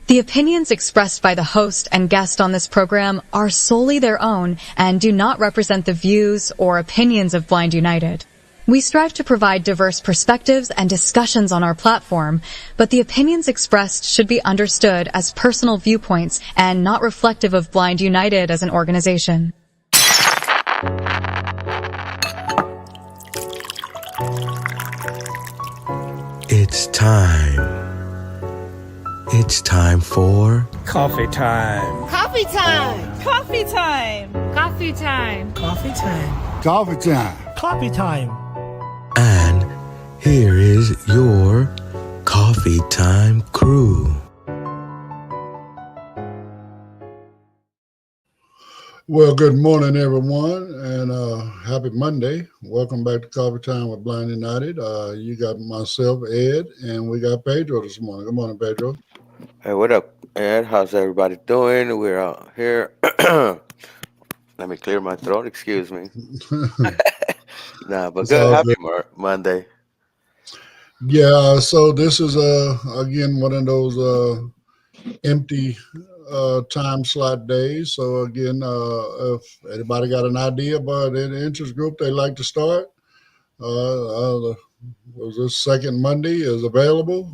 The opinions expressed by the host and guest on this program are solely their own and do not represent the views or opinions of Blind United. We strive to provide diverse perspectives and discussions on our platform, but the opinions expressed should be understood as personal viewpoints and not reflective of Blind United as an organization. It's time. It's time for coffee time. Coffee time. Coffee time. Coffee time. Coffee time. Coffee time. Coffee time. And here is your coffee time crew. Well, good morning, everyone, and happy Monday. Welcome back to Coffee Time with Blind United. You got myself, Ed, and we got Pedro this morning. Good morning, Pedro. Hey, what up, Ed? How's everybody doing? We're out here. Let me clear my throat. Excuse me. Nah, but good. Happy Monday. Yeah, so this is, again, one of those empty time slot days. So, again, if anybody got an idea about an interest group they like to start, this second Monday is available.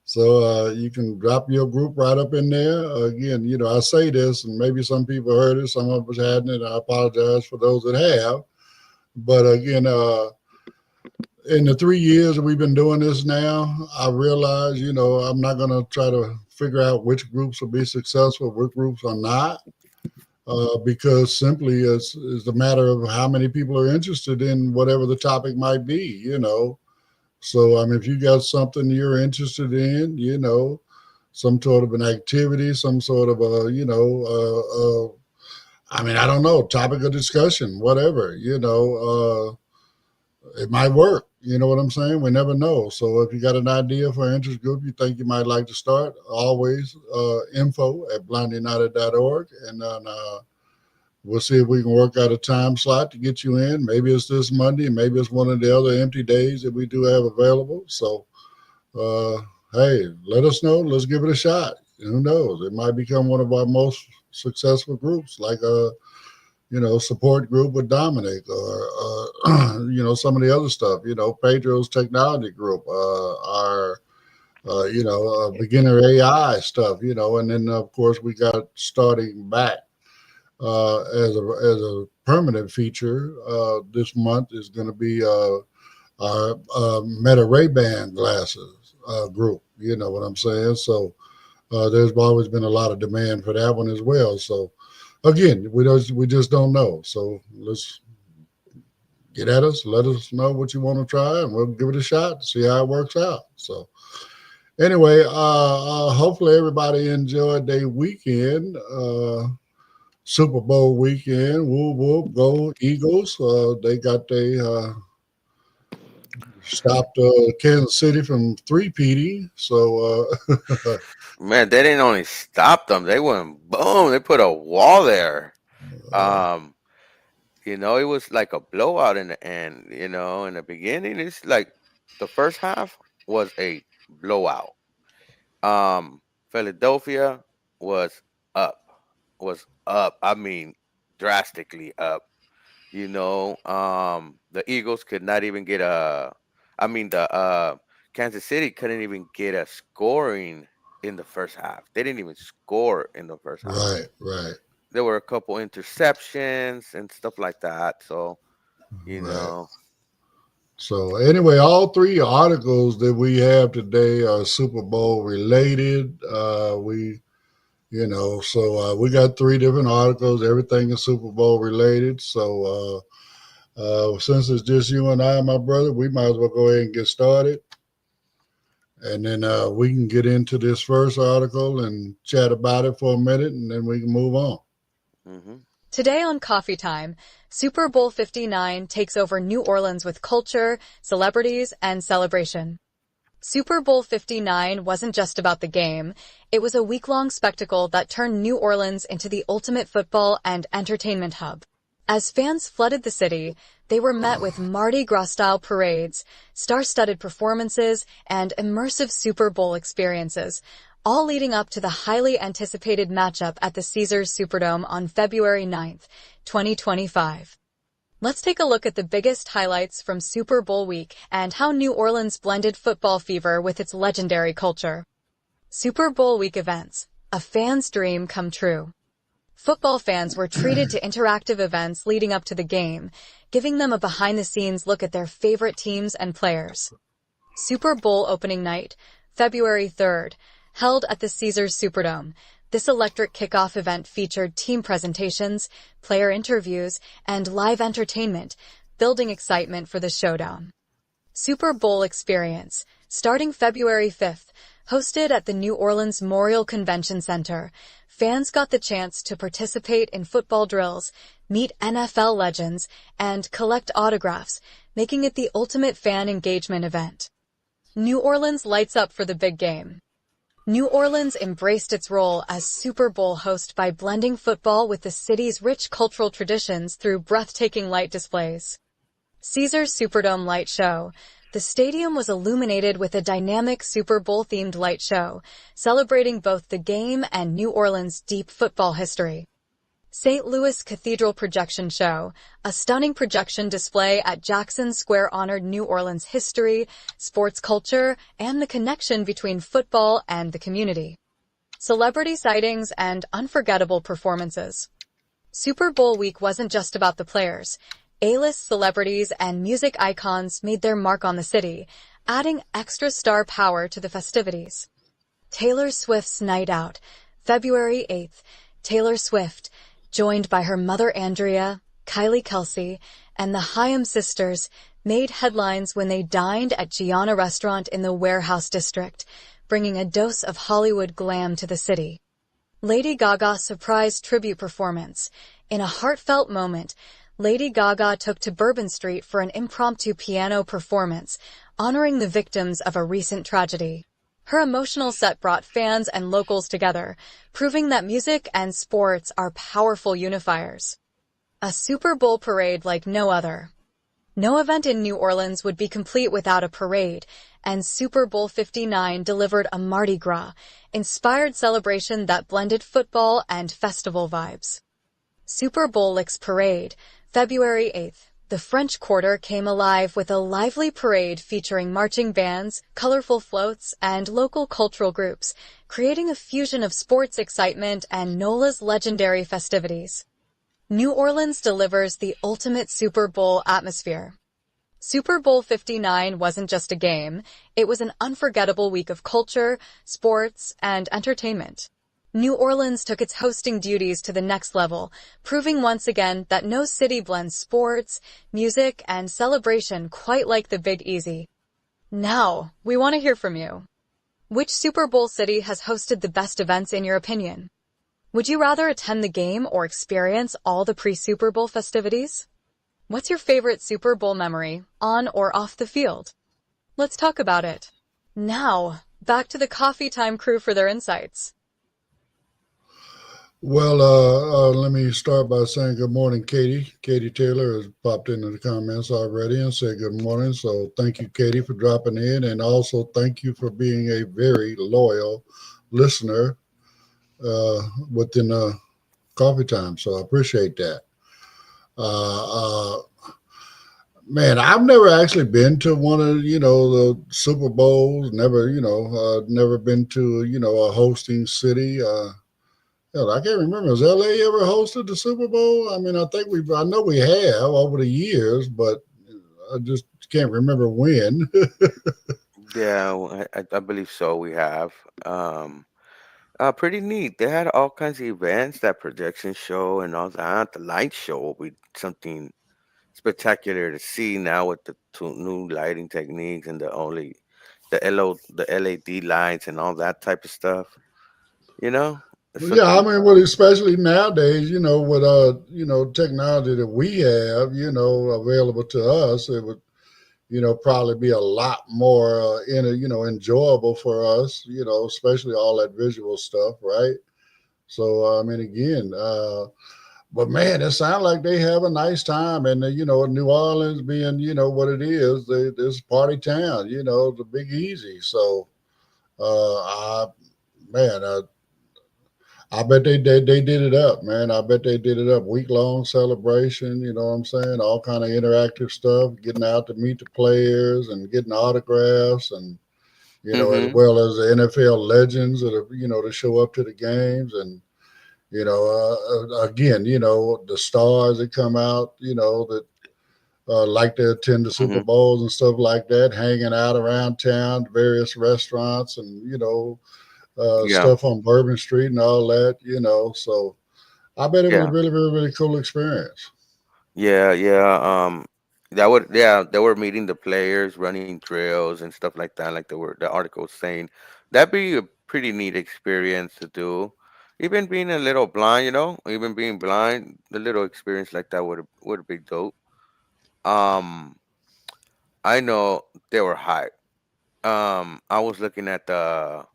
So you can drop your group right up in there. Again, you know, I say this, and maybe some people heard it, some of us hadn't, and I apologize for those that have. But again, in the 3 years that we've been doing this now, I realize, you know, I'm not going to try to figure out which groups will be successful, which groups are not, because simply it's a matter of how many people are interested in whatever the topic might be, you know. So, I mean, if you got something you're interested in, you know, some sort of an activity, some sort of a, you know, I mean, I don't know, topic of discussion, whatever, you know, it might work. You know what I'm saying? We never know. So if you got an idea for an interest group you think you might like to start, always info@blindunited.org. And then we'll see if we can work out a time slot to get you in. Maybe it's this Monday, and maybe it's one of the other empty days that we do have available. So, hey, let us know. Let's give it a shot. Who knows? It might become one of our most successful groups, like you know, support group with Dominic, or you know, some of the other stuff. You know, Pedro's technology group, our you know, beginner AI stuff. You know, and then of course we got starting back. As a permanent feature this month is going to be our Meta Ray-Ban glasses group. You know what I'm saying? So there's always been a lot of demand for that one as well. So again, we just don't know. So let's get at us. Let us know what you want to try, and we'll give it a shot to see how it works out. So anyway, hopefully everybody enjoyed their weekend. Super Bowl weekend. Whoop, whoop, go Eagles. They got stopped Kansas City from three-peating. So, Man, they didn't only stop them. They went boom. They put a wall there. You know, it was like a blowout in the end. You know, in the beginning, it's like the first half was a blowout. Philadelphia was up. I mean, drastically up. You know, the Eagles could not even get the Kansas City couldn't even get a scoring in the first half. They didn't even score in the first half. Right. There were a couple interceptions and stuff like that. So, you know. So anyway, all three articles that we have today are Super Bowl related. You know, so we got three different articles. Everything is Super Bowl related. So since it's just you and I, my brother, we might as well go ahead and get started. And then we can get into this first article and chat about it for a minute, and then we can move on. Mm-hmm. Today on Coffee Time, Super Bowl 59 takes over New Orleans with culture, celebrities, and celebration. Super Bowl 59 wasn't just about the game. It was a week-long spectacle that turned New Orleans into the ultimate football and entertainment hub. As fans flooded the city, they were met with Mardi Gras-style parades, star-studded performances, and immersive Super Bowl experiences, all leading up to the highly anticipated matchup at the Caesars Superdome on February 9th, 2025. Let's take a look at the biggest highlights from Super Bowl week and how New Orleans blended football fever with its legendary culture. Super Bowl week events, a fan's dream come true. Football fans were treated to interactive events leading up to the game, giving them a behind-the-scenes look at their favorite teams and players. Super Bowl opening night, February 3rd, held at the Caesars Superdome. This electric kickoff event featured team presentations, player interviews, and live entertainment, building excitement for the showdown. Super Bowl experience, starting February 5th, hosted at the New Orleans Memorial Convention Center. Fans got the chance to participate in football drills, meet NFL legends, and collect autographs, making it the ultimate fan engagement event. New Orleans lights up for the big game. New Orleans embraced its role as Super Bowl host by blending football with the city's rich cultural traditions through breathtaking light displays. Caesars Superdome Light Show. The stadium was illuminated with a dynamic Super Bowl-themed light show, celebrating both the game and New Orleans' deep football history. St. Louis Cathedral Projection Show, a stunning projection display at Jackson Square honored New Orleans' history, sports culture, and the connection between football and the community. Celebrity sightings and unforgettable performances. Super Bowl week wasn't just about the players. A-list celebrities and music icons made their mark on the city, adding extra star power to the festivities. Taylor Swift's Night Out, February 8th. Taylor Swift, joined by her mother Andrea, Kylie Kelsey, and the Hyam sisters, made headlines when they dined at Gianna Restaurant in the Warehouse District, bringing a dose of Hollywood glam to the city. Lady Gaga's surprise tribute performance. In a heartfelt moment, Lady Gaga took to Bourbon Street for an impromptu piano performance, honoring the victims of a recent tragedy. Her emotional set brought fans and locals together, proving that music and sports are powerful unifiers. A Super Bowl parade like no other. No event in New Orleans would be complete without a parade, and Super Bowl 59 delivered a Mardi Gras, inspired celebration that blended football and festival vibes. Super Bowl LIX Parade, February 8th. The French Quarter came alive with a lively parade featuring marching bands, colorful floats, and local cultural groups, creating a fusion of sports excitement and NOLA's legendary festivities. New Orleans delivers the ultimate Super Bowl atmosphere. Super Bowl 59 wasn't just a game, it was an unforgettable week of culture, sports, and entertainment. New Orleans took its hosting duties to the next level, proving once again that no city blends sports, music, and celebration quite like the Big Easy. Now, we want to hear from you. Which Super Bowl city has hosted the best events in your opinion? Would you rather attend the game or experience all the pre-Super Bowl festivities? What's your favorite Super Bowl memory, on or off the field? Let's talk about it. Now, back to the Coffee Time crew for their insights. Well, let me start by saying good morning, Katie. Katie Taylor has popped into the comments already and said good morning. So thank you, Katie, for dropping in. And also thank you for being a very loyal listener within Coffee Time. So I appreciate that. Man, I've never actually been to one of, the Super Bowls, never been to, a hosting city. I can't remember. Has LA ever hosted the Super Bowl? I mean, I know we have over the years, but I just can't remember when. Yeah, I believe so. We have. Pretty neat. They had all kinds of events, that projection show and all that. The light show will be something spectacular to see now with the two new lighting techniques and the LED lights and all that type of stuff. You know, it's Yeah, I something. mean, well, especially nowadays, with technology that we have, available to us, it would, probably be a lot more, enjoyable for us, especially all that visual stuff, right? So, I mean, again, but man, it sounds like they have a nice time, and New Orleans being, what it is, this party town, the Big Easy. So, man, I bet they did it up, man. I bet they did it up. Week long celebration, you know what I'm saying? All kind of interactive stuff, getting out to meet the players and getting autographs, and as Mm-hmm. well as the NFL legends that are, to show up to the games, and again, the stars that come out, that like to attend the Super Mm-hmm. Bowls and stuff like that, hanging out around town, various restaurants, and Yeah. stuff on Bourbon Street and all that. So I bet it was a Yeah. really, really, really cool experience. Yeah. Yeah. That would, yeah, they were meeting the players, running drills and stuff like that, like the article was saying. That'd be a pretty neat experience to do. Even being a little blind, even being blind, the little experience like that would be dope. Um, I know they were hype. I was looking at the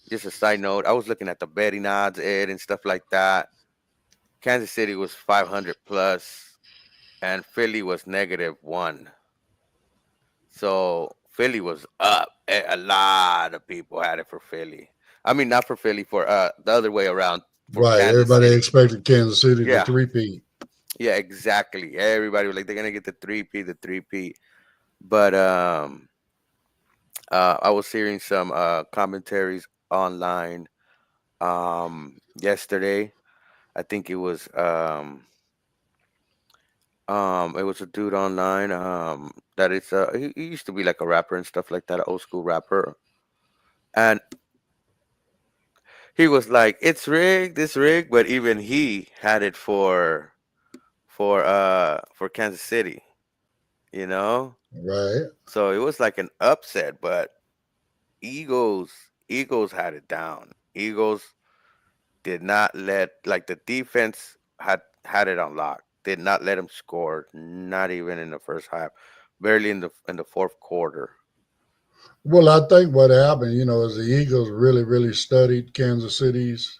just a side note, I was looking at the betting odds, Ed, and stuff like that. Kansas City was 500 plus, and Philly was -1. So Philly was up. A lot of people had it for Philly. I mean, not for Philly, for the other way around, for Right. Kansas Everybody City. expected Kansas City to Yeah, three-peat. yeah, exactly. Everybody was like, they're gonna get the three-peat. But I was hearing some commentaries online yesterday. I think it was a dude online that is he used to be like a rapper and stuff like that, an old school rapper. And he was like, it's rigged, but even he had it for Kansas City, you know? Right. So it was like an upset, but Eagles Eagles had it down. Eagles did not let, like, the defense had it on lock. Did not let him score, not even in the first half, barely in the fourth quarter. Well, I think what happened, is the Eagles really, really studied Kansas City's,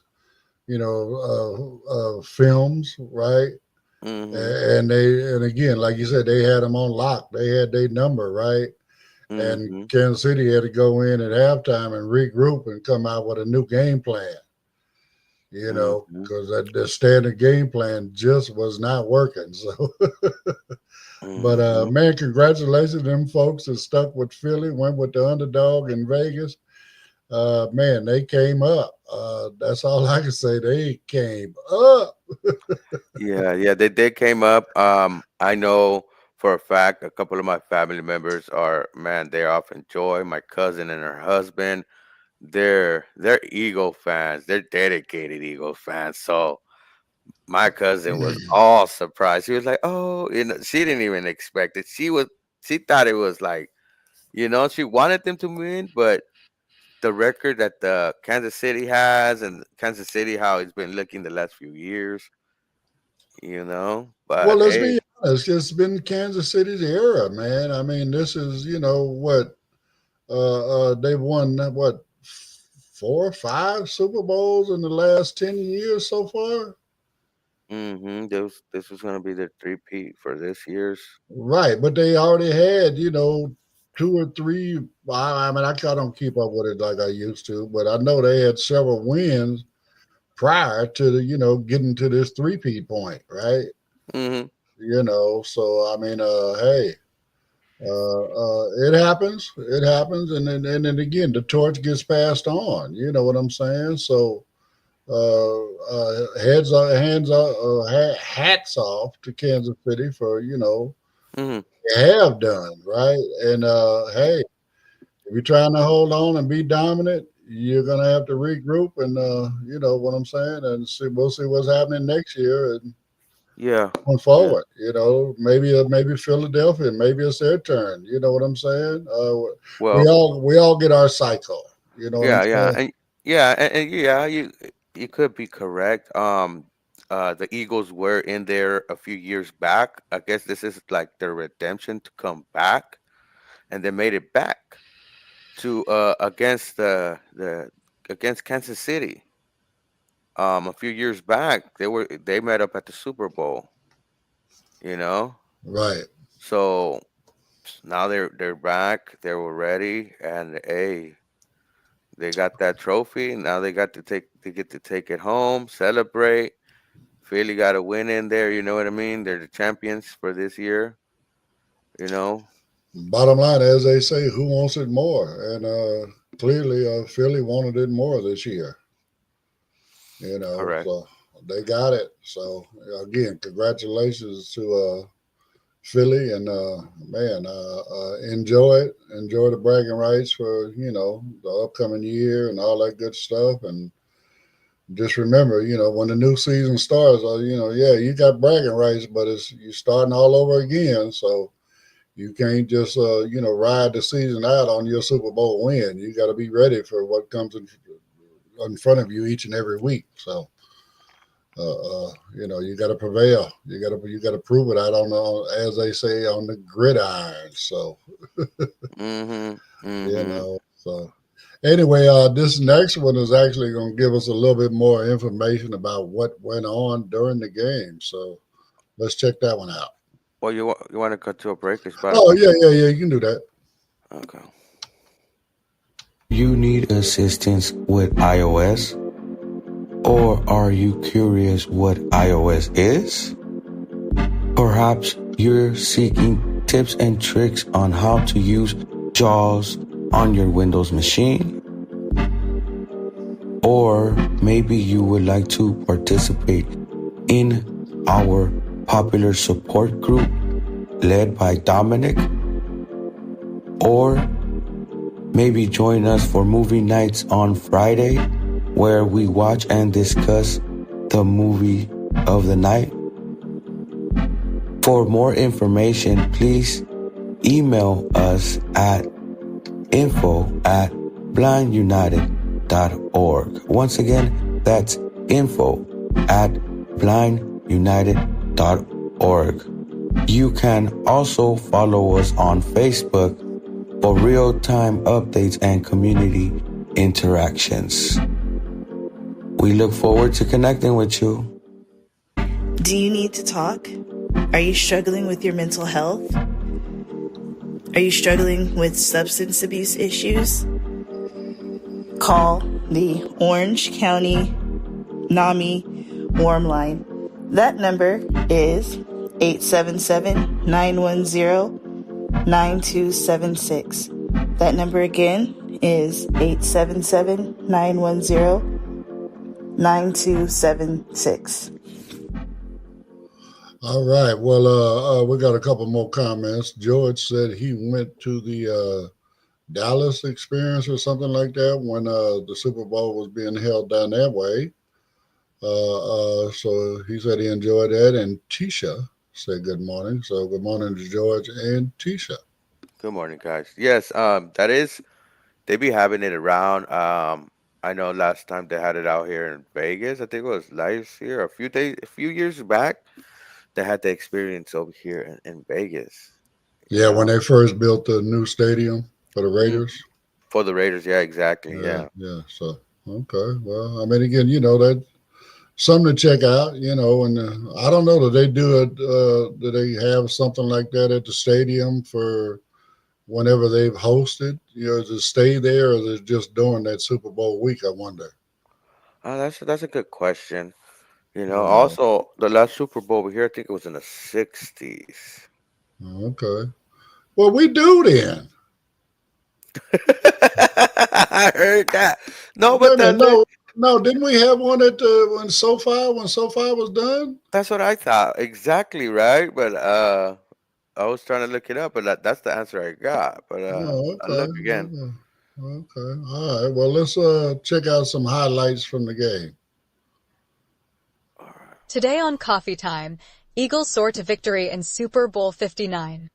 films, right? Mhm. And again, like you said, they had them on lock. They had their number, right? And Mhm. Kansas City had to go in at halftime and regroup and come out with a new game plan, Mhm. because the standard game plan just was not working. So, but Mhm. man, congratulations to them folks that stuck with Philly, went with the underdog in Vegas. Man, they came up. That's all I can say. They came up. Yeah, yeah, they came up. I know for a fact a couple of my family members are, man, they're off in joy. My cousin and her husband, they're Eagle fans. They're dedicated Eagle fans. So my cousin was all surprised. She was like, "Oh," she didn't even expect it. She thought it was like, she wanted them to win, but the record that the Kansas City has, and Kansas City how it's been looking the last few years, Well, But let's be hey, honest. It's been Kansas City's era, man. I mean, this is, what they've won, what, four or five Super Bowls in the last 10 years so far. this was gonna be the three-peat for this year's. Right, but they already had, two or three. I mean, I don't keep up with it like I used to, but I know they had several wins prior to the, getting to this three-peat point, right? Mhm. So I mean, hey, it happens. It happens, and then again, the torch gets passed on. You know what I'm saying? So, hats off to Kansas City for Mhm. they have done right. And hey, if you're trying to hold on and be dominant, you're gonna have to regroup, and you know what I'm saying, and see. We'll see what's happening next year, and Yeah. going Yeah. forward. Maybe Philadelphia, maybe it's their turn. You know what I'm saying? We Well, all get our cycle. You know what I'm yeah, yeah, saying? and yeah, you could be correct. The Eagles were in there a few years back. I guess this is like their redemption to come back, and they made it back to against the against Kansas City. A few years back, they met up at the Super Bowl. You know, Right. so now they're back. They were ready, and hey, They got that trophy. Now they get to take it home, celebrate. Philly got a win in there. You know what I mean? They're the champions for this year. You know, Bottom line, as they say, who wants it more? And clearly, Philly wanted it more this year. correct. So they got it. So again, congratulations to Philly, and man, enjoy it. Enjoy the bragging rights for the upcoming year and all that good stuff. And just remember, when the new season starts, yeah, you got bragging rights, but you're starting all over again. So you can't just ride the season out on your Super Bowl win. You got to be ready for what comes in front of you each and every week. So you got to prevail. You got to prove it out as they say, on the gridiron. So Mm-hmm. Mm-hmm. so anyway, this next one is actually going to give us a little bit more information about what went on during the game. So let's check that one out. Well, you want to cut to a break? It's about Oh yeah, you can do that. okay. You need assistance with iOS? Or are you curious what iOS is? Perhaps you're seeking tips and tricks on how to use JAWS on your Windows machine? Or maybe you would like to participate in our popular support group led by Dominic? Or maybe join us for movie nights on Friday, where we watch and discuss the movie of the night? For more information, please email us at info@blindunited.org. Once again, that's info@blindunited.org. You can also follow us on Facebook for real-time updates and community interactions. We look forward to connecting with you. Do you need to talk? Are you struggling with your mental health? Are you struggling with substance abuse issues? Call the Orange County NAMI Warm Line. That number is 877-910-9276. That number again is 877-910-9276. All right. Well, we got a couple more comments. George said he went to the Dallas experience or something like that when the Super Bowl was being held down that way. So he said he enjoyed that. And Tisha said good morning. So good morning to George and Tisha. Good morning, guys. Yes, that is. They be having it around. I know last time they had it out here in Vegas. I think it was last year, a few years back. They had the experience over here in Vegas. Yeah, when they first built the new stadium for the Raiders. For the Raiders, yeah, exactly. Yeah. So okay. Well, I mean, again, that something to check out. And I don't know, do they do it? Do they have something like that at the stadium for whenever they've hosted? Does it stay there, or is it just during that Super Bowl week? I wonder. That's a good question. Also the last Super Bowl over here, I think it was in the '60s. Okay. Well, we do then. I heard that. No, Wait but a minute, no. Didn't we have one at when SoFi was done? that's what I thought. Exactly right. But I was trying to look it up, but that's the answer I got. But Oh, I'll look okay. again. Okay. All right. Well, let's check out some highlights from the game. Today on Coffee Time, Eagles soar to victory in Super Bowl 59.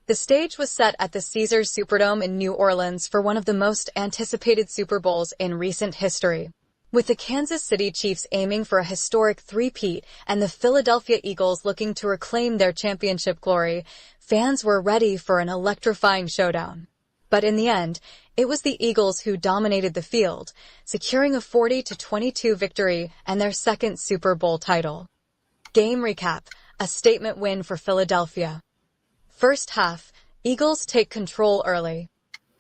The stage was set at the Caesars Superdome in New Orleans for one of the most anticipated Super Bowls in recent history. With the Kansas City Chiefs aiming for a historic three-peat and the Philadelphia Eagles looking to reclaim their championship glory, fans were ready for an electrifying showdown. But in the end, it was the Eagles who dominated the field, securing a 40-22 victory and their second Super Bowl title. Game recap, a statement win for Philadelphia. First half, Eagles take control early.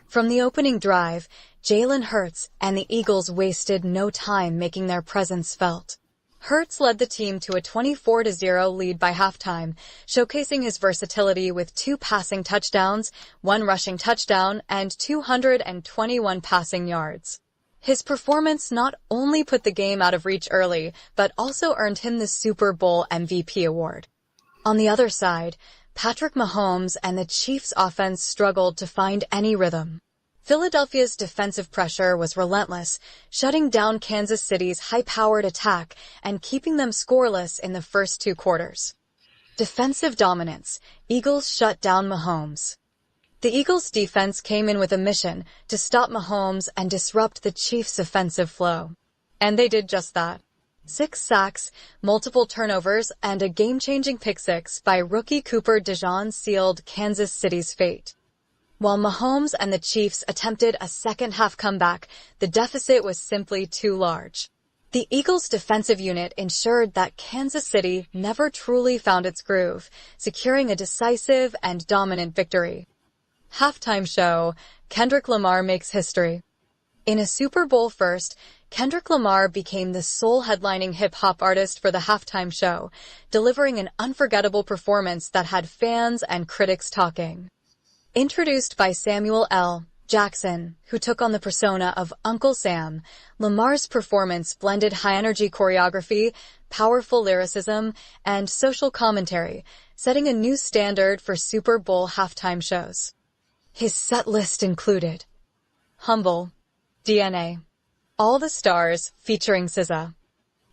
From the opening drive, Jalen Hurts and the Eagles wasted no time making their presence felt. Hurts led the team to a 24-0 lead by halftime, showcasing his versatility with 2 passing touchdowns, 1 rushing touchdown, and 221 passing yards. His performance not only put the game out of reach early, but also earned him the Super Bowl MVP award. On the other side, Patrick Mahomes and the Chiefs' offense struggled to find any rhythm. Philadelphia's defensive pressure was relentless, shutting down Kansas City's high-powered attack and keeping them scoreless in the first 2 quarters. Defensive dominance. Eagles shut down Mahomes. The Eagles' defense came in with a mission to stop Mahomes and disrupt the Chiefs' offensive flow. And they did just that. 6 sacks, multiple turnovers, and a game-changing pick-six by rookie Cooper DeJean sealed Kansas City's fate. While Mahomes and the Chiefs attempted a second-half comeback, the deficit was simply too large. The Eagles' defensive unit ensured that Kansas City never truly found its groove, securing a decisive and dominant victory. Halftime show, Kendrick Lamar makes history. In a Super Bowl first, Kendrick Lamar became the sole headlining hip-hop artist for the halftime show, delivering an unforgettable performance that had fans and critics talking. Introduced by Samuel L. Jackson, who took on the persona of Uncle Sam, Lamar's performance blended high-energy choreography, powerful lyricism, and social commentary, setting a new standard for Super Bowl halftime shows. His set list included Humble, DNA, All the Stars featuring SZA.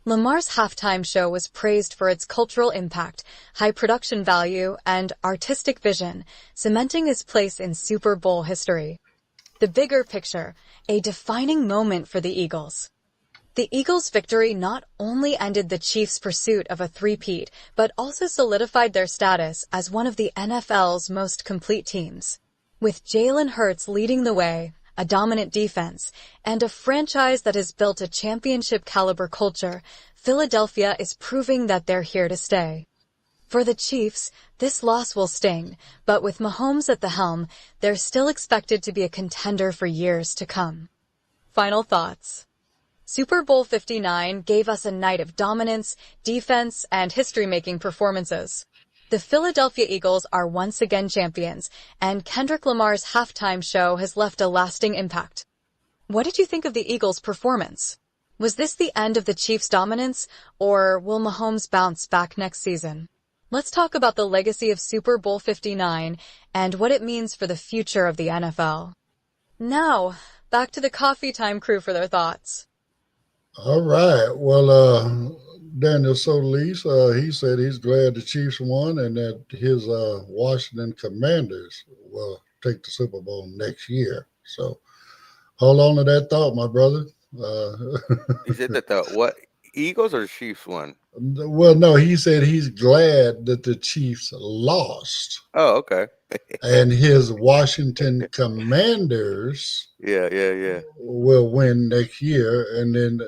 Lamar's halftime show was praised for its cultural impact, high production value, and artistic vision, cementing his place in Super Bowl history. The bigger picture, a defining moment for the Eagles. The Eagles' victory not only ended the Chiefs' pursuit of a three-peat, but also solidified their status as one of the NFL's most complete teams. With Jalen Hurts leading the way, a dominant defense, and a franchise that has built a championship-caliber culture, Philadelphia is proving that they're here to stay. For the Chiefs, this loss will sting, but with Mahomes at the helm, they're still expected to be a contender for years to come. Final thoughts. Super Bowl 59 gave us a night of dominance, defense, and history-making performances. The Philadelphia Eagles are once again champions, and Kendrick Lamar's halftime show has left a lasting impact. What did you think of the Eagles' performance? Was this the end of the Chiefs' dominance, or will Mahomes bounce back next season? Let's talk about the legacy of Super Bowl 59 and what it means for the future of the NFL. Now, back to the Coffee Time crew for their thoughts. All right. Well, Daniel Solis, he said he's glad the Chiefs won and that his Washington Commanders will take the Super Bowl next year. So hold on to that thought, my brother. Is it that the what Eagles or the Chiefs won? Well, no, he said he's glad that the Chiefs lost. Oh, okay. And his Washington Commanders Yeah. will win next year. And then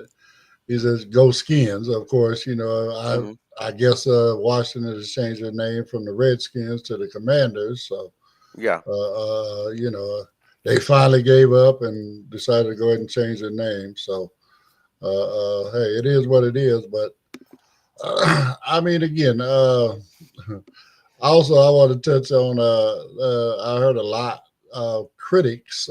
he says, go Skins, of course. You know, I guess Washington has changed their name from the Redskins to the Commanders. So, Yeah. you know, they finally gave up and decided to go ahead and change their name. So, hey, it is what it is. But, I mean, again, also I want to touch on, I heard a lot of critics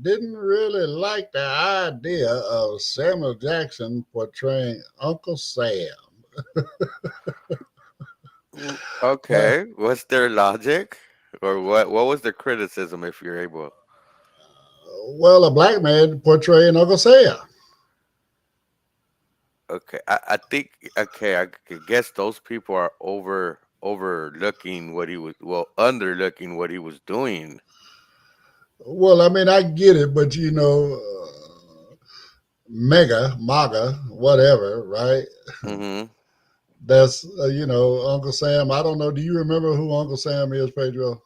didn't really like the idea of Samuel Jackson portraying Uncle Sam. Okay. What's their logic? Or what was the criticism, if you're able? Well, a black man portraying Uncle Sam. Okay. I think, okay, I guess those people are overlooking what he was, underlooking what he was doing. Well, I mean, I get it, but you know, MAGA, whatever, right? Mm-hmm. That's, you know, Uncle Sam. I don't know. Do you remember who Uncle Sam is, Pedro?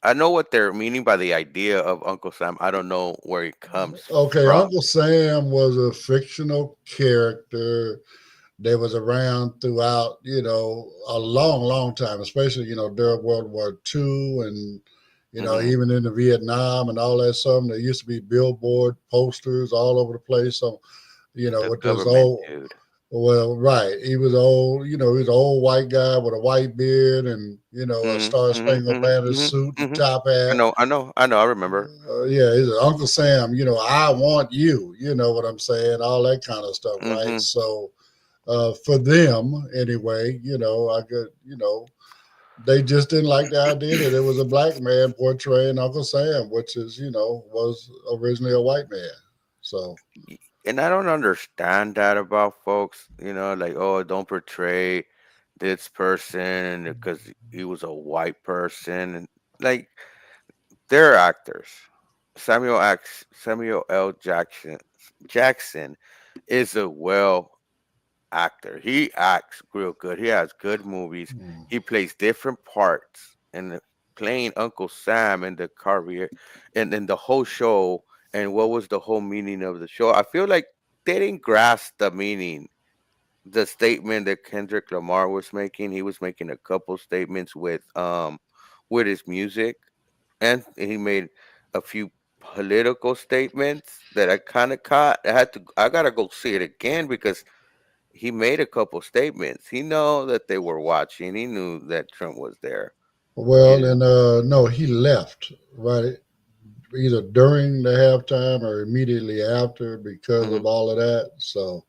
I know what they're meaning by the idea of Uncle Sam. I don't know where it comes Okay, from. Uncle Sam was a fictional character that was around throughout, you know, a long, long time, especially, you know, during World War II and, Mm-hmm. even in the Vietnam and all that stuff, there used to be billboard posters all over the place. So, The with this government, old, dude. well, right. He was old, he was an old white guy with a white beard and, a Mm-hmm. Star Mm-hmm. Spangled Banner suit Mm-hmm. and Mm-hmm. top hat. I remember. Yeah, he's Uncle Sam, I want you, you know what I'm saying? All that kind of stuff, right? Mm-hmm. So, for them anyway, I could, they just didn't like the idea that it was a black man portraying Uncle Sam, which is, was originally a white man. So, And I don't understand that about folks, like, oh, don't portray this person because he was a white person. And like, they're actors. Samuel L. Jackson is a well actor. He acts real good. He has good movies. mm. He plays different parts and playing Uncle Sam in the career and in the whole show. And what was the whole meaning of the show? I feel like they didn't grasp the meaning. The statement that Kendrick Lamar was making, he was making a couple statements with his music, and he made a few political statements that I kind of caught. I gotta go see it again because he made a couple statements. He know that they were watching. He knew that Trump was there. Well, You and no, he left right either during the halftime or immediately after because Mhm. of all of that. So,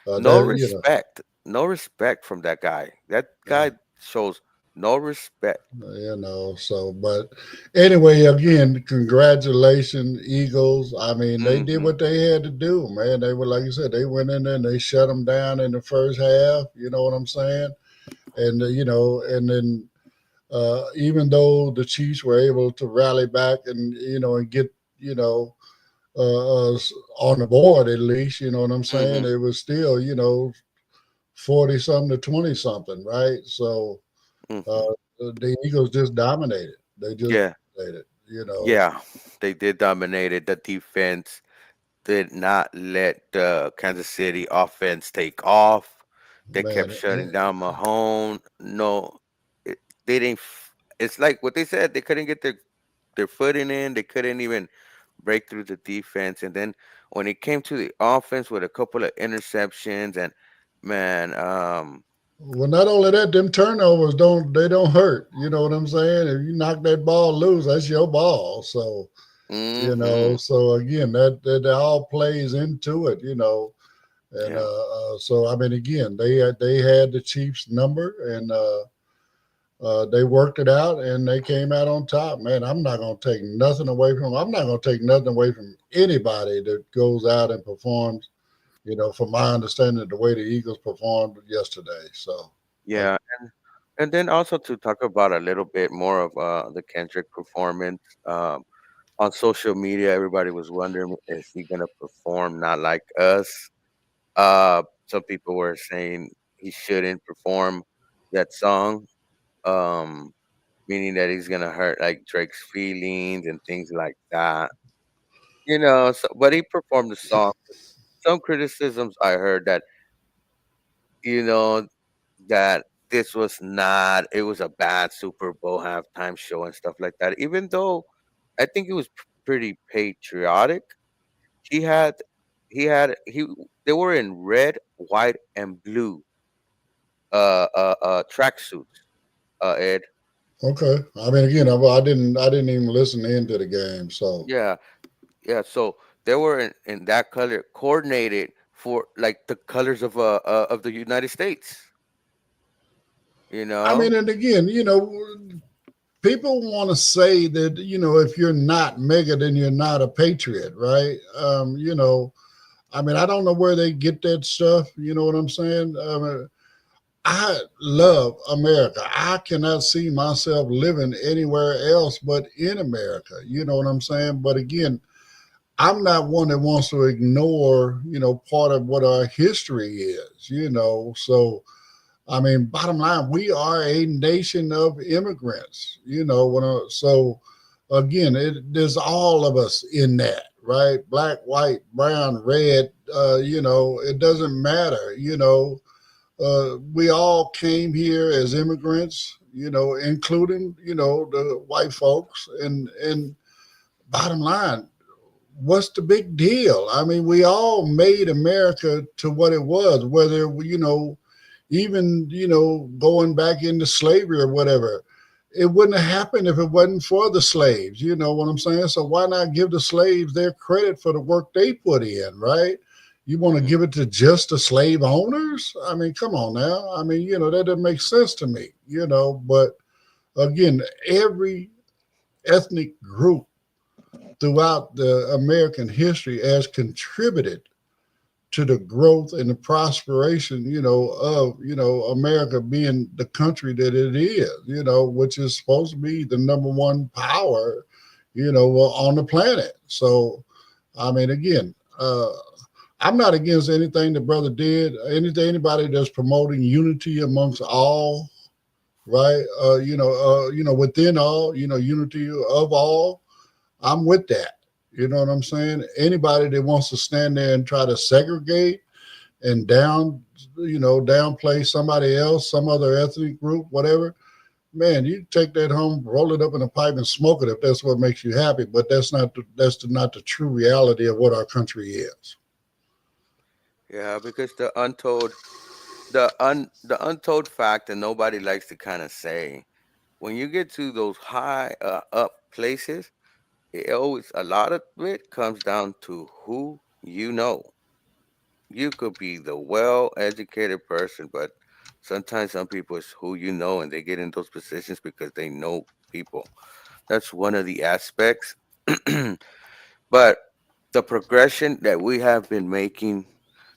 No that, respect, no respect from that guy. That yeah. guy shows no respect. So, but anyway, again, congratulations, Eagles. I mean, they did Hmm. what they had to do, man. They were, like you said, they went in there and they shut them down in the first half. You know what I'm saying? And, and then even though the Chiefs were able to rally back and, and get, you know, on the board at least, you know what I'm saying? Hmm. It was still, 40 something to 20 something, right? So, uh, Hmm. the Eagles just dominated. They just Yeah, dominated. yeah, they did dominate it. The defense did not let the Kansas City offense take off. They kept Man. shutting down Mahomes. No, it, they didn't. It's like what they said. They couldn't get their footing in. They couldn't even break through the defense. And then when it came to the offense with a couple of interceptions and man, Well, not only that, them turnovers don't hurt. You know what I'm saying? If you knock that ball loose, that's your ball. So, hmm, so again, that all plays into it. And yeah, so I mean, again, they had the Chiefs number, and they worked it out, and they came out on top. Man, I'm not gonna take nothing away from. I'm not gonna take nothing away from anybody that goes out and performs. From my understanding, the way the Eagles performed yesterday. So, uh, yeah. And then also to talk about a little bit more of the Kendrick performance. On social media, everybody was wondering is he gonna perform not like us. Some people were saying he shouldn't perform that song, um, meaning that he's gonna hurt like Drake's feelings and things like that. So, but he performed the song. Some criticisms I heard that you know that this was not. It was a bad Super Bowl halftime show and stuff like that. Even though I think it was pretty patriotic. He had he they were in red, white, and blue tracksuits, Ed. okay. I mean, again, I didn't even listen into the game. So, Yeah, yeah. So they were in that color, coordinated for like the colors of the United States. You I mean, know. and again, people want to say that if you're not mega, then you're not a patriot, right? I mean, I don't know where they get that stuff. You know what I'm saying? I love America. I cannot see myself living anywhere else but in America. You know what I'm saying? But again, I'm not one that wants to ignore, part of what our history is, So, I mean, bottom line, we are a nation of immigrants, so again, there's all of us in that, right? Black, white, brown, red, it doesn't matter, we all came here as immigrants, including the white folks. And bottom line, what's the big deal? I mean, we all made America to what it was, whether even going back into slavery or whatever. It wouldn't have happened if it wasn't for the slaves. You know what I'm saying? So why not give the slaves their credit for the work they put in, right? You want to Mhm. give it to just the slave owners? I mean, come on now. I mean, that doesn't make sense to me, but again, every ethnic group throughout the American history has contributed to the growth and the prosperation, of, America being the country that it is, which is supposed to be the number one power, on the planet. So, I mean, again, I'm not against anything the brother did, anybody that's promoting unity amongst all, right? Within all, unity of all. I'm with that. You know what I'm saying? Anybody that wants to stand there and try to segregate and downplay somebody else, some other ethnic group, whatever, man, you take that home, roll it up in a pipe and smoke it if that's what makes you happy. But that's not the true reality of what our country is. Yeah, because the untold fact that nobody likes to kind of say, when you get to those high up places, it always a lot of it comes down to who you know. You could be the well-educated person, but sometimes some people is who you know, and they get in those positions because they know people. That's one of the aspects. But the progression that we have been making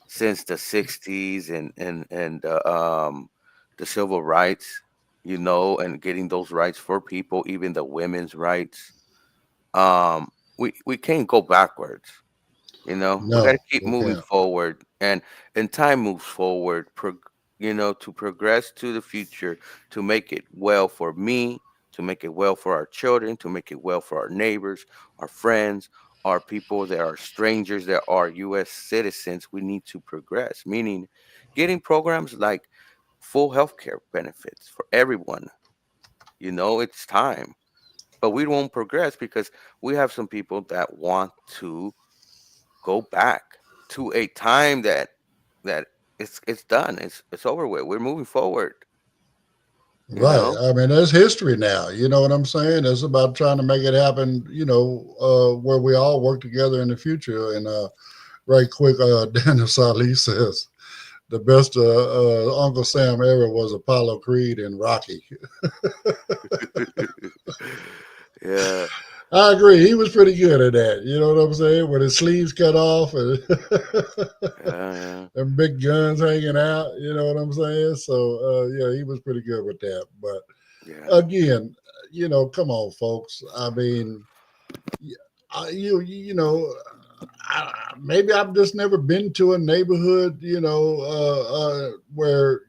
since the '60s and the civil rights, and getting those rights for people, even the women's rights, we can't go backwards. We got to No, keep we moving can't. forward, and time moves forward. To progress to the future, to make it well for me, to make it well for our children, to make it well for our neighbors, our friends, our people that are strangers, that are U.S. citizens. We need to progress, meaning getting programs like full health care benefits for everyone. It's time, but we won't progress because we have some people that want to go back to a time that it's done. It's over with. We're moving forward. You Right. know. I mean, that's history now. You know what I'm saying? It's about trying to make it happen, where we all work together in the future. And right quick, Daniel Salih says the best Uncle Sam ever was Apollo Creed and Rocky. Yeah. I agree. He was pretty good at that. You know what I'm saying? With his sleeves cut off and, Yeah. Yeah. and big guns hanging out. You know what I'm saying? So, yeah, he was pretty good with that. But Yeah. again, come on, folks. I mean, you know, maybe I've just never been to a neighborhood, where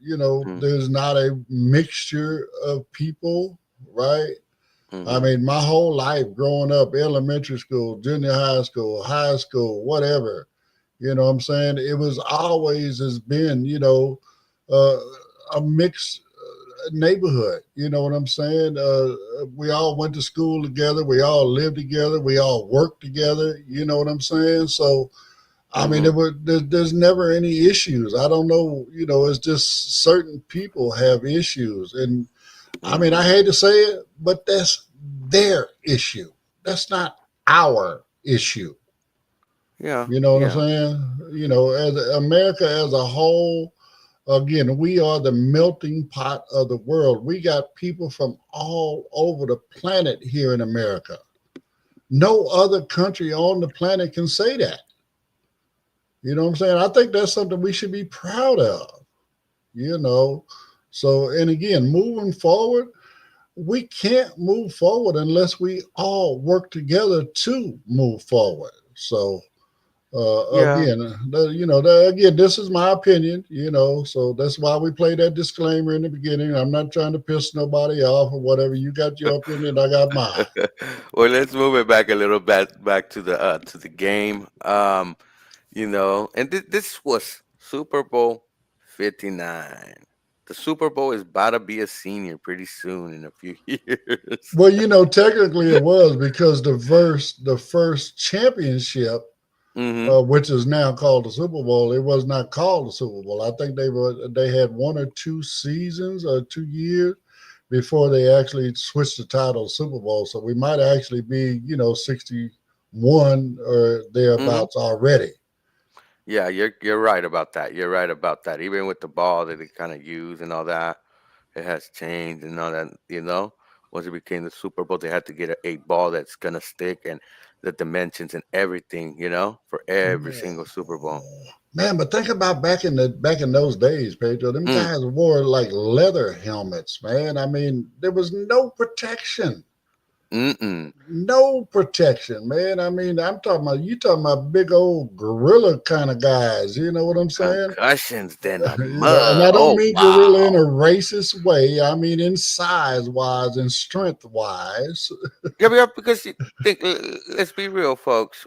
there's not a mixture of people, right? I Mm-hmm. mean, my whole life growing up, elementary school, junior high school, whatever, what I'm saying? It was always has been, uh, a mixed neighborhood. You know what I'm saying? We all went to school together. We all lived together. We all worked together. You know what I'm saying? So, I mean, Mm-hmm. there's never any issues. I don't know. It's just certain people have issues. And I mean, I Mm-hmm. hate to say it, but that's their issue. That's not our issue. Yeah. You know what I'm Yeah. saying? As America as a whole, again, we are the melting pot of the world. We got people from all over the planet here in America. No other country on the planet can say that. You know what I'm saying? I think that's something we should be proud of, you know. So, and again, moving forward, we can't move forward unless we all work together to move forward. So, Yeah. again, again, this is my opinion, so that's why we play that disclaimer in the beginning. I'm not trying to piss nobody off or whatever. You got your opinion, I got mine. Well, let's move it back a little bit back to the game. And this was Super Bowl 59. the Super Bowl is about to be a senior pretty soon in a few years. Well, technically it was because the first championship, Mm-hmm. which is now called the Super Bowl, it was not called the Super Bowl. I think they had 1 or 2 seasons or 2 years before they actually switched the title to Super Bowl. So we might actually be 61 or Mm-hmm. thereabouts already. Yeah, you're right about that. You're right about that. Even with the ball that they kind of use and all that, it has changed and all that. Once it became the Super Bowl, they had to get a ball that's gonna stick and the dimensions and everything. For every single Super Bowl. Man, but think about back in those days, Pedro. Them Mm, guys wore like leather helmets, man. I mean, there was no protection. mm-mm. No protection, man. I mean, you talking about big old gorilla kind of guys. You know what I'm saying? Concussions, then a And mud. I don't Oh mean gorilla in a wow. racist way. I mean in size wise and strength wise. Yeah, because you think. Let's be real, folks.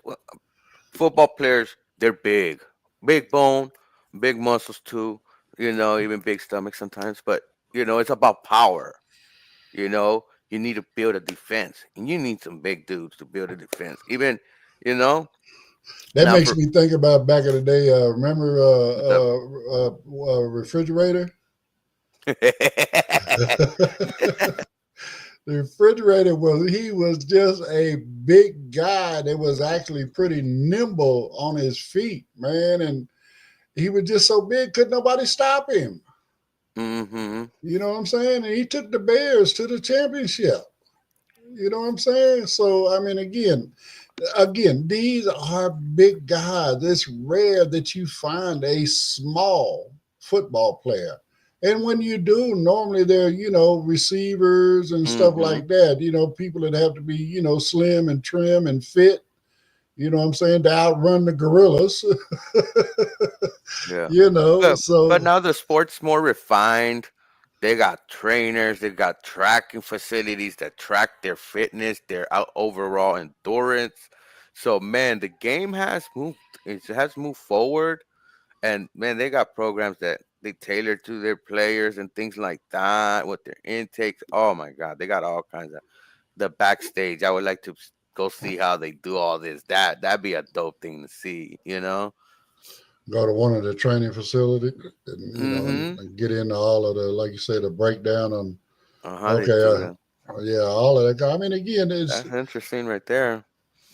Football players, they're big, big bone, big muscles too. Even big stomach sometimes. But it's about power. You need to build a defense, and you need some big dudes to build a defense. Even, you know, That now makes for me think about back in the day. Remember the refrigerator? The refrigerator was just a big guy that was actually pretty nimble on his feet, man, and he was just so big, could nobody stop him. hmm You know what I'm saying? And he took the Bears to the championship. You know what I'm saying? So I mean, again, these are big guys. It's rare that you find a small football player. And when you do, normally they're, receivers and stuff hmm like that. People that have to be, slim and trim and fit, you know what I'm saying, to outrun the gorillas, Yeah. But So now the sport's more refined. They got trainers, they got tracking facilities that track their fitness, their overall endurance. So man, the game has moved. It has moved forward, and man, they got programs that they tailor to their players and things like that with their intakes. Oh my God, they got all kinds of the backstage. I would like to go see how they do all this. That'd be a dope thing to see. go to one of the training facilities and, Mm-hmm. and get into all of the, like you say, the breakdown on, How they okay, do that. yeah, all of that. I mean, again, That's interesting right there.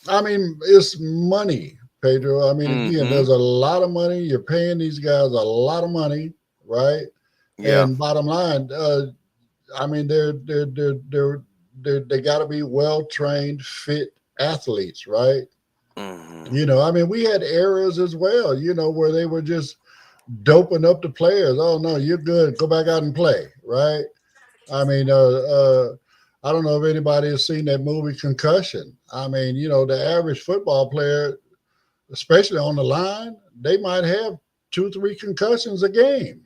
it's money, Pedro. I mean, again, Mm-hmm. there's a lot of money. You're paying these guys a lot of money, right? Yeah. And bottom line, I mean, they got to be well trained, fit athletes, right? Mm-hmm. I mean, we had eras as well, where they were just doping up the players. Oh no, you're good. Go back out and play, right? I mean, I don't know if anybody has seen that movie Concussion. I mean, the average football player, especially on the line, they might have 2, 3 concussions a game.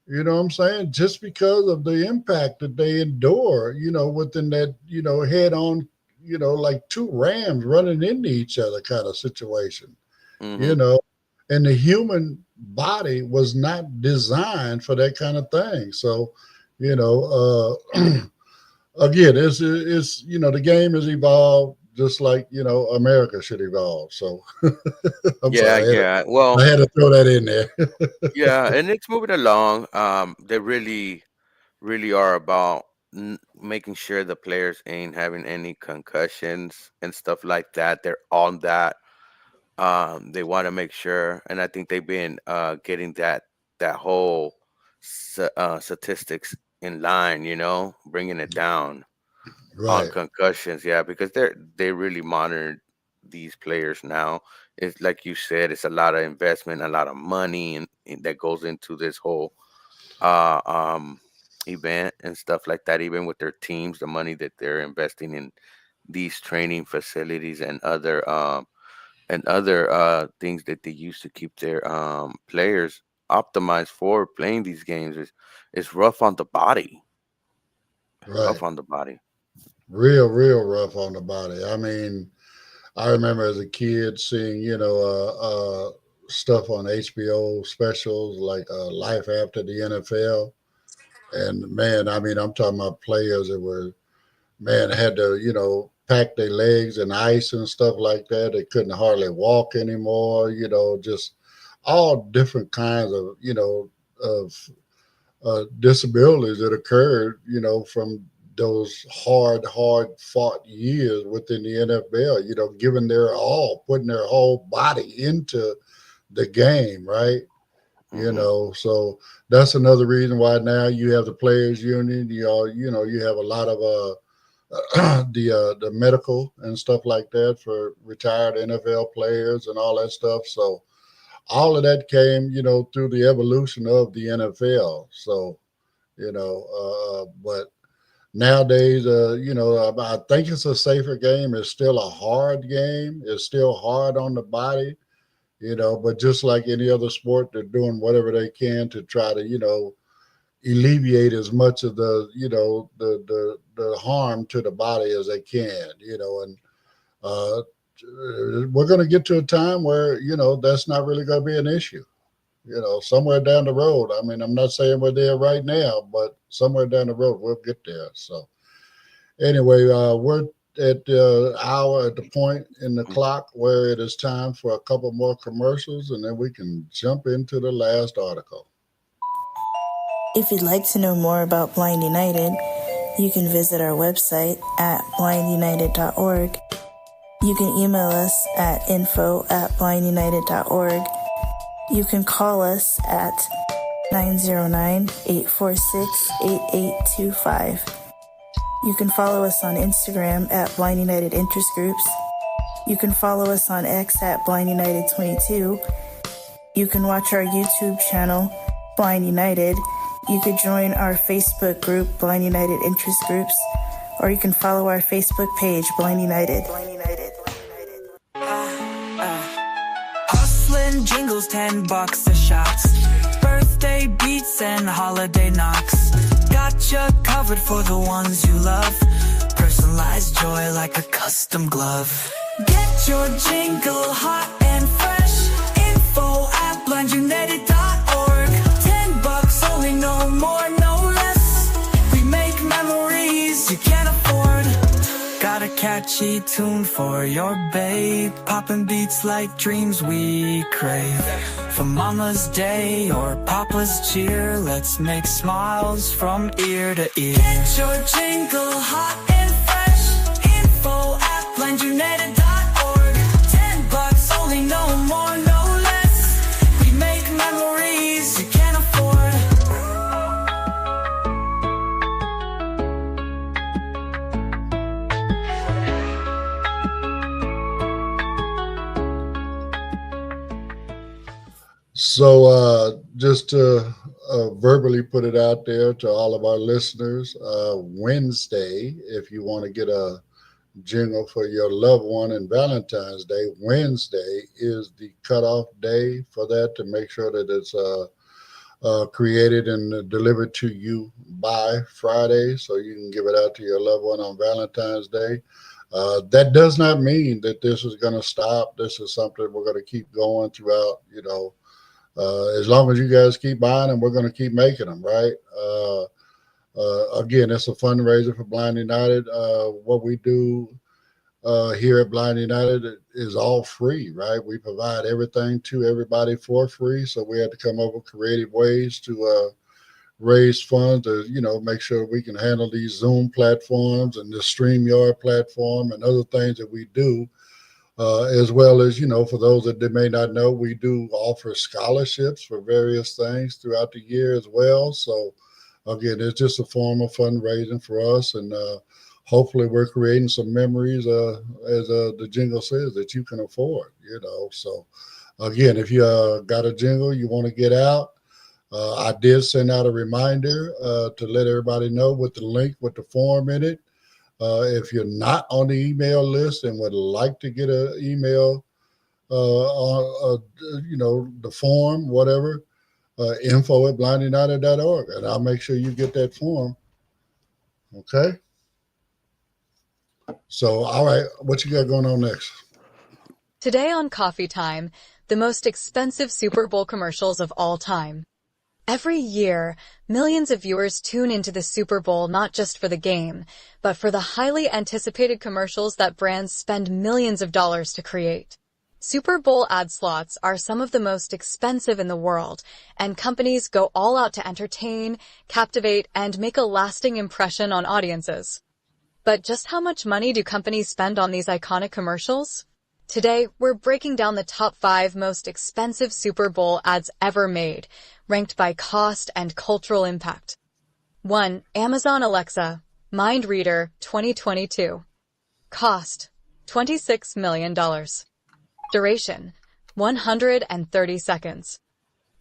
You know what I'm saying? Just because of the impact that they endure, within that, head on, like two rams running into each other kind of situation, you Mm-hmm. know, and the human body was not designed for that kind of thing. So, you know, again, it's the game has evolved just like America should evolve. So I'm Yeah, sorry, yeah. I Well, had to throw that in there. yeah, and it's moving along. They really, really are about making sure the players ain't having any concussions and stuff like that. They're on that. They want to make sure, and I think they've been getting that whole statistics in line. Bringing it down on Right, concussions. Yeah, because they really monitor these players now. It's like you said, it's a lot of investment, a lot of money, and that goes into this whole uh um event and stuff like that. Even with their teams, the money that they're investing in these training facilities and other things that they use to keep their players optimized for playing these games is rough on the body. right. Rough on the body. Real rough on the body. I mean, I remember as a kid seeing, stuff on HBO specials like Life After the NFL. And man, I mean, I'm talking about players that were, man, had to, pack their legs in ice and stuff like that. They couldn't hardly walk anymore, just all different kinds of, of disabilities that occurred, from those hard fought years within the NFL, giving their all, putting their whole body into the game, right? So that's another reason why now you have the players union. You have a lot of the medical and stuff like that for retired NFL players and all that stuff. So all of that came, through the evolution of the NFL. So, but nowadays, I think it's a safer game. It's still a hard game. It's still hard on the body, but just like any other sport, they're doing whatever they can to try to, alleviate as much of the harm to the body as they can, and we're going to get to a time where, that's not really going to be an issue, somewhere down the road. I mean, I'm not saying we're there right now, but somewhere down the road, we'll get there. So anyway, we're at the hour, at the point in the clock where it is time for a couple more commercials, and then we can jump into the last article. If you'd like to know more about Blind United, you can visit our website at blindunited.org. You can email us at info@blindunited.org. You can call us at 909-846-8825. You can follow us on Instagram at Blind United Interest Groups. You can follow us on X at Blind United 22. You can watch our YouTube channel, Blind United. You could join our Facebook group, Blind United Interest Groups, or you can follow our Facebook page, Blind United. Hustling jingles, $10 a shots. Birthday beats and holiday knocks. Gotcha covered for the ones you love. Personalized joy like a custom glove. Get your jingle hot and fresh. Info at blindunited.org. $10 only, no more, no less. We make memories you can't afford. Got a catchy tune for your babe. Poppin' beats like dreams we crave. For Mama's Day or Papa's cheer, let's make smiles from ear to ear. Get your jingle hot and fresh. Info at blindunited.org. $10 only, no more, no less. We make memories you can't afford. So just to verbally put it out there to all of our listeners, Wednesday, if you want to get a jingle for your loved one in Valentine's Day, Wednesday is the cutoff day for that, to make sure that it's created and delivered to you by Friday, so you can give it out to your loved one on Valentine's Day. That does not mean that this is going to stop. This is something we're going to keep going throughout, as long as you guys keep buying them, we're going to keep making them, right? Again, it's a fundraiser for Blind United. What we do here at Blind United is all free, right? We provide everything to everybody for free. So we had to come up with creative ways to raise funds to, make sure we can handle these Zoom platforms and the StreamYard platform and other things that we do. As well as, for those that may not know, we do offer scholarships for various things throughout the year as well. So, again, it's just a form of fundraising for us. And hopefully we're creating some memories, as the jingle says, that you can afford, So, again, if you got a jingle you want to get out, I did send out a reminder to let everybody know with the link with the form in it. If you're not on the email list and would like to get an email on, the form, whatever, info@blindunited.org, and I'll make sure you get that form. Okay? So, all right, what you got going on next? Today on Coffee Time, the most expensive Super Bowl commercials of all time. Every year, millions of viewers tune into the Super Bowl not just for the game, but for the highly anticipated commercials that brands spend millions of dollars to create. Super Bowl ad slots are some of the most expensive in the world, and companies go all out to entertain, captivate, and make a lasting impression on audiences. But just how much money do companies spend on these iconic commercials? Today, we're breaking down the top 5 most expensive Super Bowl ads ever made, ranked by cost and cultural impact. 1. Amazon Alexa, Mind Reader 2022. Cost, $26 million. Duration, 130 seconds.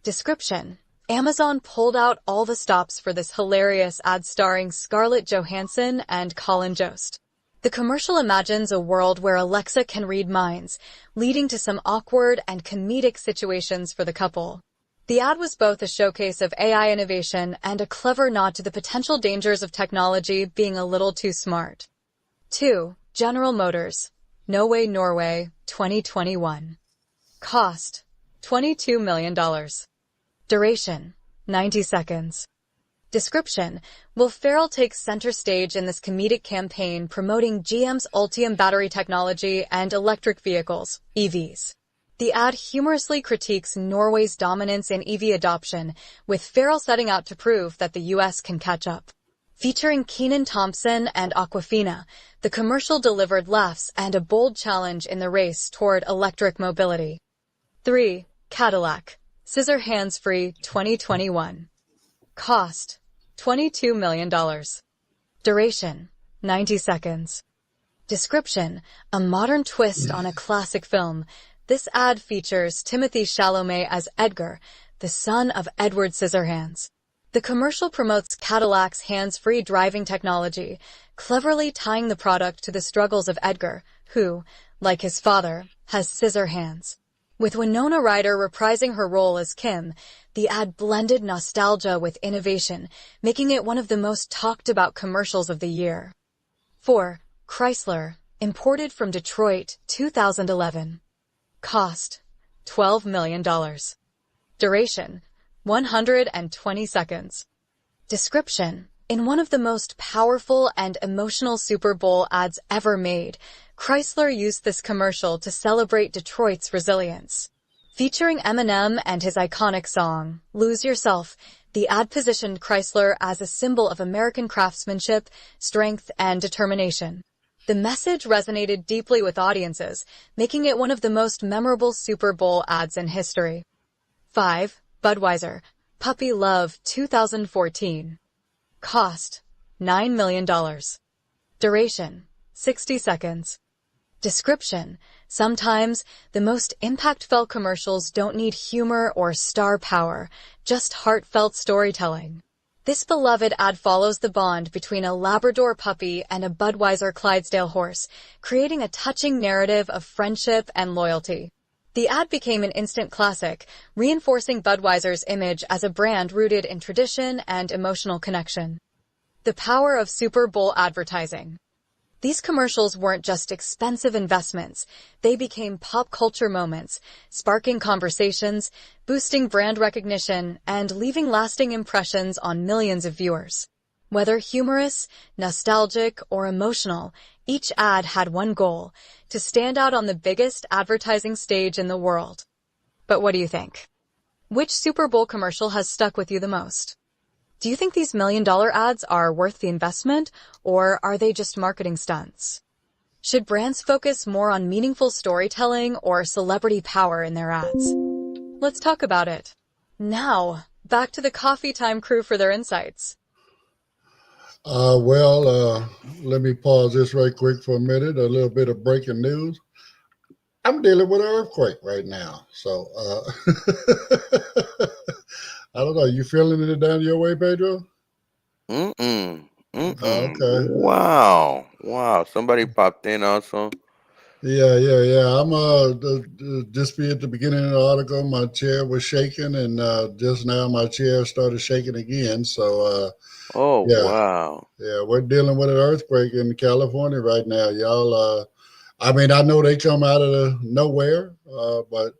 Description: Amazon pulled out all the stops for this hilarious ad starring Scarlett Johansson and Colin Jost. The commercial imagines a world where Alexa can read minds, leading to some awkward and comedic situations for the couple. The ad was both a showcase of AI innovation and a clever nod to the potential dangers of technology being a little too smart. 2. General Motors, Norway 2021. Cost, $22 million. Duration, 90 seconds. Description: Will Ferrell takes center stage in this comedic campaign promoting GM's Ultium battery technology and electric vehicles, EVs. The ad humorously critiques Norway's dominance in EV adoption, with Ferrell setting out to prove that the US can catch up. Featuring Kenan Thompson and Awkwafina, the commercial delivered laughs and a bold challenge in the race toward electric mobility. 3. Cadillac, Scissor Hands-Free 2021. Cost, $22 million. Duration, 90 seconds. Description: A modern twist on a classic film. This ad features Timothée Chalamet as Edgar, the son of Edward Scissorhands. The commercial promotes Cadillac's hands-free driving technology, cleverly tying the product to the struggles of Edgar, who, like his father, has scissor hands. With Winona Ryder reprising her role as Kim, the ad blended nostalgia with innovation, making it one of the most talked-about commercials of the year. 4. Chrysler, imported from Detroit, 2011. Cost, $12 million. Duration, 120 seconds. Description: In one of the most powerful and emotional Super Bowl ads ever made, Chrysler used this commercial to celebrate Detroit's resilience. Featuring Eminem and his iconic song, Lose Yourself, the ad positioned Chrysler as a symbol of American craftsmanship, strength, and determination. The message resonated deeply with audiences, making it one of the most memorable Super Bowl ads in history. 5. Budweiser, Puppy Love 2014. Cost, $9 million. Duration, 60 seconds. Description: Sometimes, the most impact-felt commercials don't need humor or star power, just heartfelt storytelling. This beloved ad follows the bond between a Labrador puppy and a Budweiser Clydesdale horse, creating a touching narrative of friendship and loyalty. The ad became an instant classic, reinforcing Budweiser's image as a brand rooted in tradition and emotional connection. The power of Super Bowl advertising. These commercials weren't just expensive investments, they became pop culture moments, sparking conversations, boosting brand recognition, and leaving lasting impressions on millions of viewers. Whether humorous, nostalgic, or emotional, each ad had one goal: to stand out on the biggest advertising stage in the world. But what do you think? Which Super Bowl commercial has stuck with you the most? Do you think these million-dollar ads are worth the investment, or are they just marketing stunts? Should brands focus more on meaningful storytelling or celebrity power in their ads? Let's talk about it. Now, back to the Coffee Time crew for their insights. Let me pause this right quick for a minute. A little bit of breaking news. I'm dealing with an earthquake right now. So, I don't know. You feeling it down your way, Pedro? Okay. Wow. Somebody popped in also. Yeah. I'm just be at the beginning of the article. My chair was shaking, and just now my chair started shaking again. So, Wow. Yeah, we're dealing with an earthquake in California right now, y'all. I know they come out of nowhere, but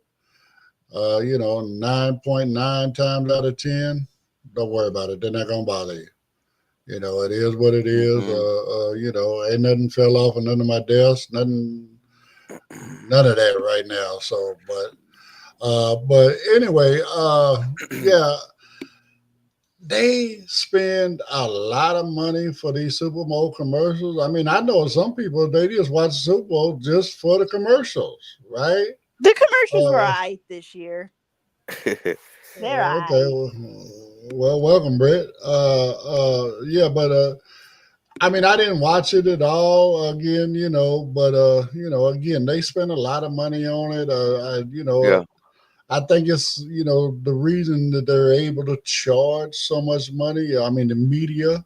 You know, 9.9 times out of 10, don't worry about it. They're not gonna bother you. You know, it is what it is. Mm-hmm. You know, ain't nothing fell off of none of my desk, nothing, none of that right now. So, but anyway, yeah, they spend a lot of money for these Super Bowl commercials. I mean, I know some people they just watch the Super Bowl just for the commercials, right? The commercials were Uh, aight this year. They're okay, aight. well, welcome, Brett. Yeah, but I mean, I didn't watch it at all. Again, you know, but again, they spend a lot of money on it. Yeah. I think it's the reason that they're able to charge so much money. I mean, the media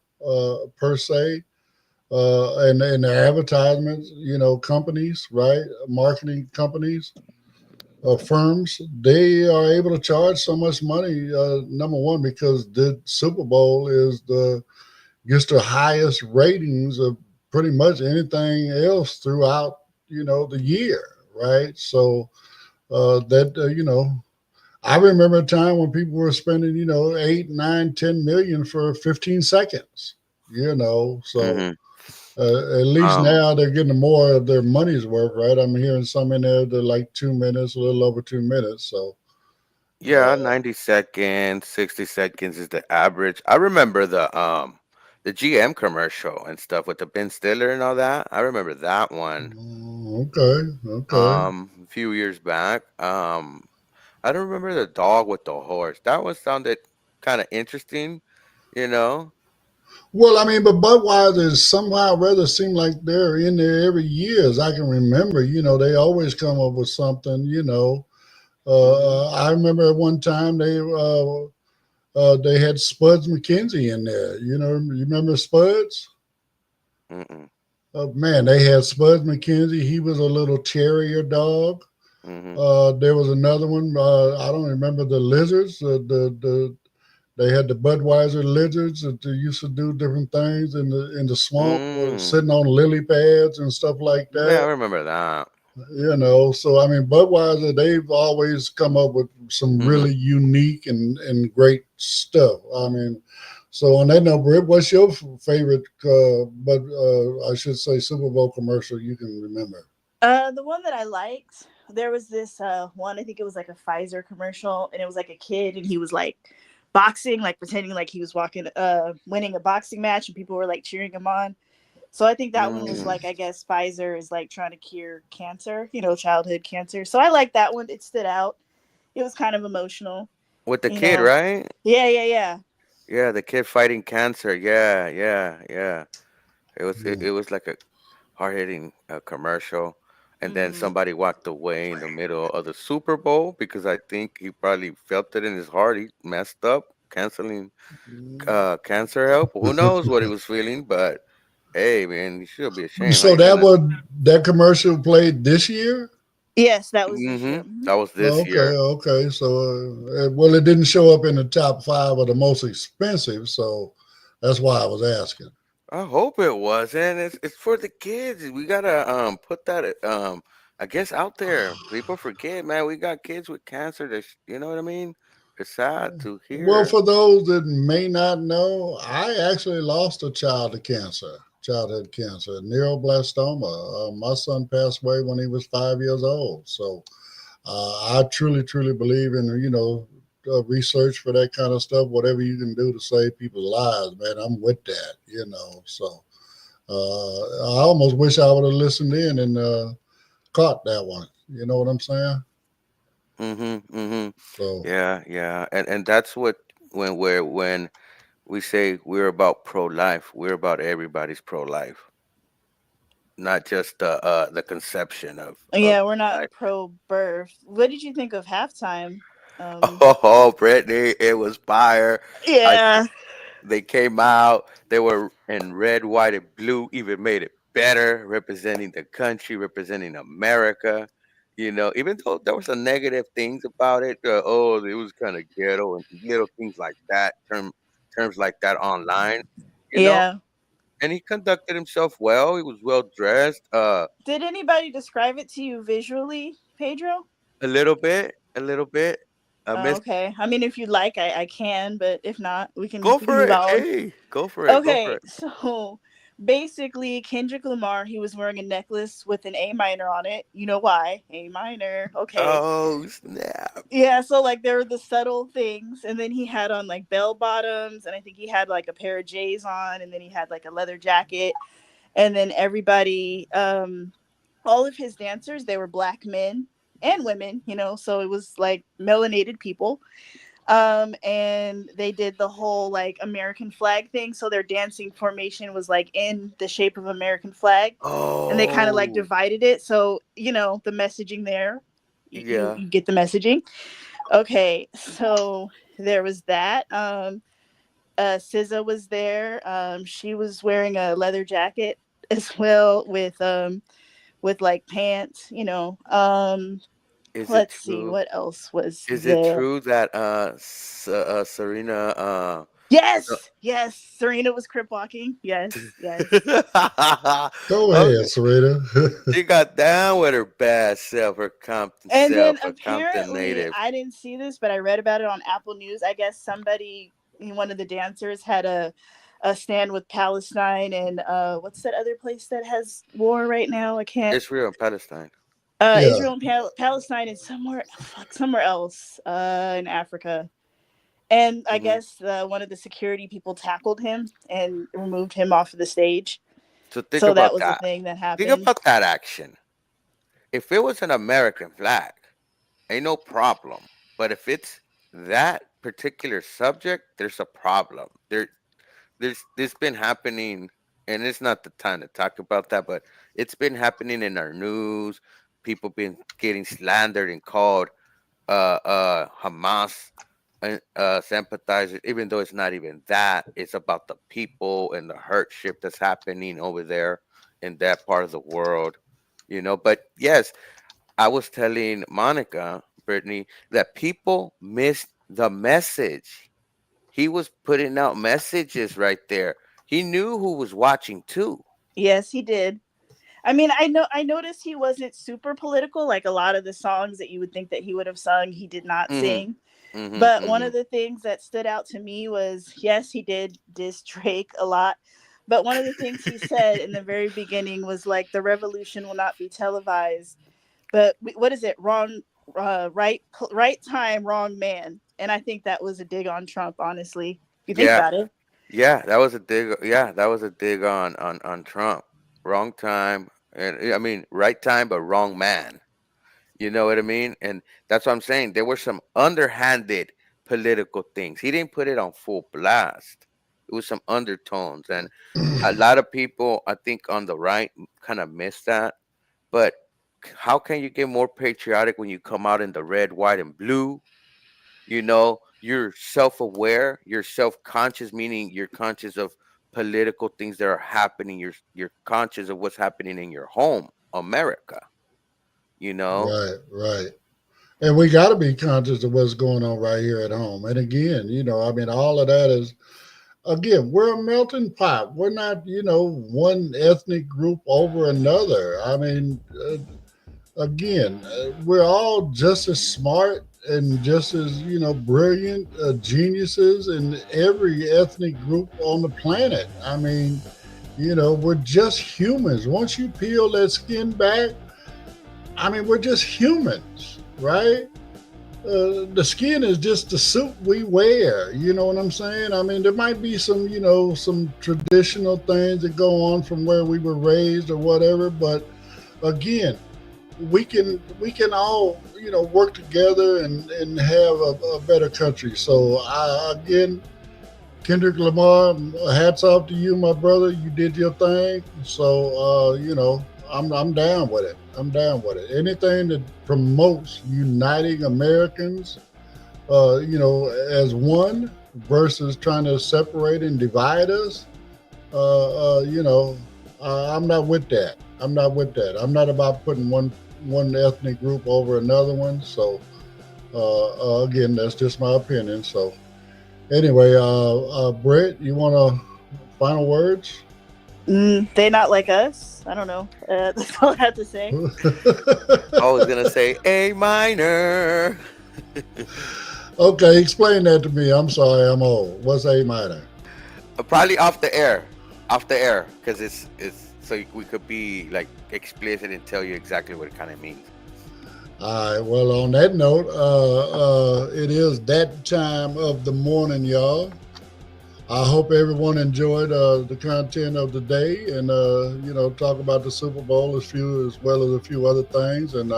per se, and the advertisements, companies, right, marketing companies, firms, they are able to charge so much money. Number one, because the Super Bowl is the gets the highest ratings of pretty much anything else throughout the year, right? So that I remember a time when people were spending 8, 9, 10 million for 15 seconds. So Mm-hmm. at least Um, now they're getting more of their money's worth, right? I'm hearing some in there that like 2 minutes, a little over 2 minutes. So yeah, 90 seconds, 60 seconds is the average. I remember the GM commercial and stuff with the Ben Stiller and all that. I remember that one okay, okay. a few years back. I don't remember the dog with the horse. That one sounded kind of interesting, you know. Well, I mean, but Budweiser somehow rather seem like they're in there every year, as I can remember. They always come up with something. Mhm. I remember at one time they had Spuds McKenzie in there. You remember Spuds? Mm-mm. Man, they had Spuds McKenzie. He was a little terrier dog. Mhm. There was another one. I don't remember the lizards. They had the Budweiser lizards that they used to do different things in the swamp, Mm. sitting on lily pads and stuff like Yeah, I that. remember that. So I mean, Budweiser, they've always come up with some Mhm. really unique and great stuff. I mean, so on that note, Britt, what's your favorite? But I should say Super Bowl commercial you can remember. The one that I liked, there was this one. I think it was like a Pfizer commercial, and it was like a kid, and he was like boxing, like pretending like he was winning a boxing match, and people were like cheering him on. So I think that one was Mm. like, I guess Pfizer is like trying to cure cancer, childhood cancer. So I like that one. It stood out. It was kind of emotional, With the you kid, know. right? Yeah, yeah, yeah. Yeah, the kid fighting cancer. Yeah, yeah, yeah. It was like a hard-hitting commercial, and then Hmm. somebody walked away in the middle of the Super Bowl because I think he probably felt it in his heart. He messed up, canceling cancer help. Who knows what he was feeling? But hey, man, you should be ashamed. How So you gonna? that commercial played this year. Yes, that was this year. Mm-hmm. Hmm. That was this Okay, year. okay. So, well, it didn't show up in the top five of the most expensive, so that's why I was asking. I hope it wasn't. It's for the kids. We gotta put that I guess out there. People forget, man. We got kids with cancer. You know what I mean? It's sad to Well, hear. for those that may not know, I actually lost a child to cancer, childhood cancer, neuroblastoma. My son passed away when he was 5 years old. So I truly, truly believe in research for that kind of stuff. Whatever you can do to save people's lives, man, I'm with that. So I almost wish I would have listened in and caught that one. You know what I'm saying? Mm-hmm. Mm-hmm. So Yeah, yeah. And that's what when we say we're about pro-life, we're about everybody's pro-life, not just the conception of Yeah, we're not life. pro birth. What did you think of halftime? Oh, Brittany, it was fire. I Yeah. They came out. They were in red, white, and blue. Even made it better, representing the country, representing America. Even though there was some negative things about it. It was kind of ghetto and little things like that. Terms like that online. You know, Yeah. and he conducted himself well. He was well dressed. Did anybody describe it to you visually, Pedro? A little bit. a little bit. I missed. Okay. I mean, if you'd like, I can, but if not, Go we can for move it. on. Hey, go for it. Go for Okay, it. so basically, Kendrick Lamar, he was wearing a necklace with an A minor on it. You know why? A minor. Okay. Oh snap! Yeah, so like there were the subtle things, and then he had on like bell bottoms, and I think he had like a pair of J's on, and then he had like a leather jacket, and then everybody, all of his dancers, they were black men and women, so it was like melanated people. And they did the whole like American flag thing, so their dancing formation was like in the shape of American flag, and they kind of like Oh divided it, so the messaging there, yeah. you get the messaging. Okay, so there was that. SZA was there. She was wearing a leather jacket as well, with like pants, Is it let's see true? what else was Is it there. true that Serena no- Yes, yes, Serena was crip walking. Yes, yes. Go okay, ahead, Sarita. she got down with her bad self, her Compton And then self, her Compton apparently, native. I didn't see this, but I read about it on Apple News. I guess somebody, one of the dancers, had a stand with Palestine, and what's that other place that has war right now? I can't. Israel and Palestine. Yeah, Israel and Palestine is somewhere else in Africa. And I Hmm. guess one of the security people tackled him and removed him off of the stage. So think So that about was the that. thing that Think happened. about that action. If it was an American flag, ain't no problem. But if it's that particular subject, there's a problem. There's this been happening, and it's not the time to talk about that, but it's been happening in our news. People been getting slandered and called Hamas sympathizers, even though it's not even that. It's about the people and the hurt ship that's happening over there in that part of the world, But yes, I was telling Monica, Brittany, that people missed the message. He was putting out messages right there. He knew who was watching too. Yes, he did. I mean, I noticed he wasn't super political. Like a lot of the songs that you would think that he would have sung, he did not Hmm. sing. Hmm. But one Hmm. of the things that stood out to me was, yes, he did diss Drake a lot. But one of the things he said in the very beginning was like, the revolution will not be televised. But what is it? Wrong, right time, wrong man. And I think that was a dig on Trump, honestly. If you think Yeah, about it. yeah, that was a dig. Yeah, that was a dig on Trump. Wrong time, and I mean right time, but wrong man. You know what I mean? And that's what I'm saying. There were some underhanded political things. He didn't put it on full blast. It was some undertones, and a lot of people, I think, on the right kind of missed that. But how can you get more patriotic when you come out in the red, white, and blue? You're self-aware, you're self-conscious, meaning you're conscious of political things that are happening. You're conscious of what's happening in your home, America. You know. right, right. And we got to be conscious of what's going on right here at home. And again, I mean, all of that is, again, we're a melting pot. We're not, one ethnic group over another. I mean, again, we're all just as smart and just as, brilliant geniuses in every ethnic group on the planet. I mean, we're just humans. Once you peel that skin back, I mean, we're just humans, right? The skin is just the suit we wear. You know what I'm saying? I mean, there might be some, some traditional things that go on from where we were raised or whatever, but again, we can all work together and have a better country. So again, Kendrick Lamar, hats off to you, my brother. You did your thing. So I'm down with it. I'm down with it. Anything that promotes uniting Americans, as one versus trying to separate and divide us, I'm not with that. I'm not with that. I'm not about putting one ethnic group over another one. So again, that's just my opinion. So anyway, Brett, you want to final words? They not like us. I don't know. That's all I have to say. I was gonna say A minor. Okay, explain that to me. I'm sorry, I'm old. What's A minor? Probably off the air, because it's so we could be like explicit and tell you exactly what it kind of means. All right. Well, on that note, it is that time of the morning, y'all. I hope everyone enjoyed the content of the day, and talk about the Super Bowl as well as a few other things. And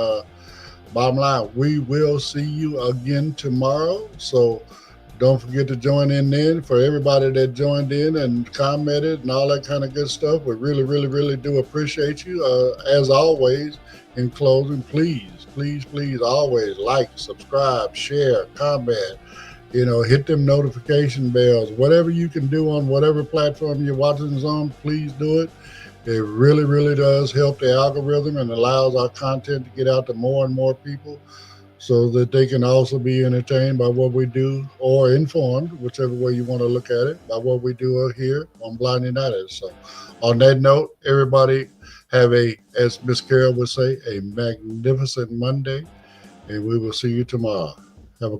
bottom line, we will see you again tomorrow. So don't forget to join in then. For everybody that joined in and commented and all that kind of good stuff, we really, really, really do appreciate you. As always, in closing, please, always like, subscribe, share, comment. Hit them notification bells. Whatever you can do on whatever platform you're watching this on, please do it. It really, really does help the algorithm and allows our content to get out to more and more people so that they can also be entertained by what we do or informed, whichever way you want to look at it, by what we do here on Blind United. So on that note, everybody have as Miss Carol would say, a magnificent Monday, and we will see you tomorrow. Have a